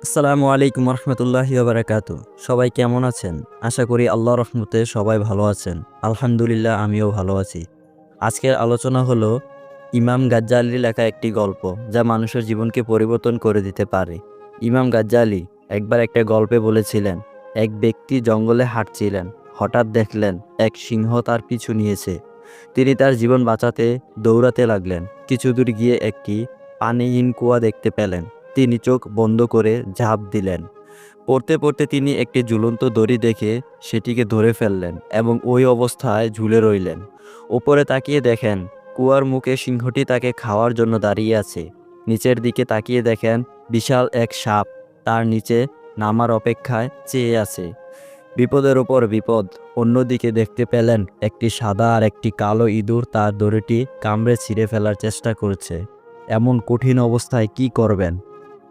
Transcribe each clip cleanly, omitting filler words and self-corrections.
আসসালামু আলাইকুম রহমতুল্লাহি বারাকাতু। সবাই কেমন আছেন? আশা করি আল্লাহর রহমতে সবাই ভালো আছেন। আলহামদুলিল্লাহ, আমিও ভালো আছি। আজকের আলোচনা হলো ইমাম গাজ্জালির লেখা একটি গল্প, যা মানুষের জীবনকে পরিবর্তন করে দিতে পারে। ইমাম গাজ্জালি একবার একটা গল্পে বলেছিলেন, এক ব্যক্তি জঙ্গলে হাঁটছিলেন। হঠাৎ দেখলেন এক সিংহ তার পিছু নিয়েছে। তিনি তার জীবন বাঁচাতে দৌড়াতে লাগলেন। কিছু দূর গিয়ে একটি পানিহীন কুয়া দেখতে পেলেন। তিনি চোখ বন্ধ করে ঝাঁপ দিলেন। পড়তে পড়তে তিনি একটি ঝুলন্ত দড়ি দেখে সেটিকে ধরে ফেললেন এবং ওই অবস্থায় ঝুলে রইলেন। ওপরে তাকিয়ে দেখেন কুয়ার মুখে সিংহটি তাকে খাওয়ার জন্য দাঁড়িয়ে আছে। নিচের দিকে তাকিয়ে দেখেন বিশাল এক সাপ তার নিচে নামার অপেক্ষায় চেয়ে আছে। বিপদের ওপর বিপদ। অন্যদিকে দেখতে পেলেন একটি সাদা আর একটি কালো ইঁদুর তার দড়িটি কামড়ে ছিঁড়ে ফেলার চেষ্টা করছে। এমন কঠিন অবস্থায় কি করবেন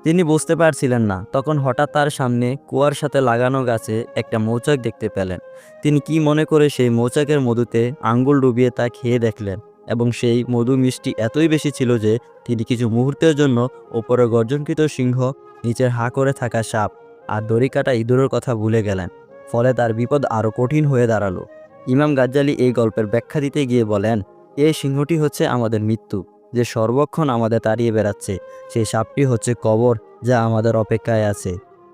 তিনি বুঝতে পারছিলেন না। তখন হঠাৎ তার সামনে কুয়ার সাথে লাগানো গাছে একটা মৌচাক দেখতে পেলেন। তিনি কি মনে করে সেই মৌচাকের মধুতে আঙ্গুল ডুবিয়ে তা খেয়ে দেখলেন এবং সেই মধু মিষ্টি এতই বেশি ছিল যে তিনি কিছু মুহূর্তের জন্য ওপরে গর্জনকৃত সিংহ, নিচের হাঁ করে থাকা সাপ আর দড়ি কাটা ইঁদুরের কথা ভুলে গেলেন। ফলে তার বিপদ আরও কঠিন হয়ে দাঁড়ালো। ইমাম গাজ্জালি এই গল্পের ব্যাখ্যা দিতে গিয়ে বলেন, এই সিংহটি হচ্ছে আমাদের মৃত্যু, যে সর্বক্ষণ আমাদের তাড়িয়ে বেড়াচ্ছে। সেই সাপটি হচ্ছে কবর, যা আমাদের অপেক্ষায় আছে।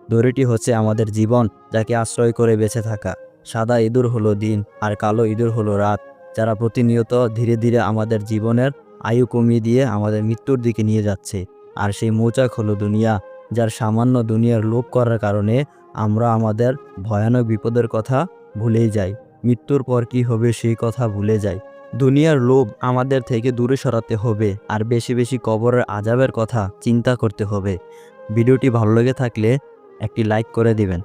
দড়িটি হচ্ছে আমাদের জীবন, যাকে আশ্রয় করে বেঁচে থাকা। সাদা ইঁদুর হলো দিন আর কালো ইঁদুর হলো রাত, যারা প্রতিনিয়ত ধীরে ধীরে আমাদের জীবনের আয়ু কমিয়ে দিয়ে আমাদের মৃত্যুর দিকে নিয়ে যাচ্ছে। আর সেই মৌচাক হলো দুনিয়া, যার সামান্য দুনিয়ার লোভ করার কারণে আমরা আমাদের ভয়ানক বিপদের কথা ভুলেই যাই। মৃত্যুর পর কি হবে সেই কথা ভুলে যাই। দুনিয়ার লোভ আমাদের থেকে দূরে সরাতে হবে আর বেশি বেশি কবরের আযাবের কথা চিন্তা করতে হবে। ভিডিওটি ভালো লেগে থাকলে একটি লাইক করে দিবেন।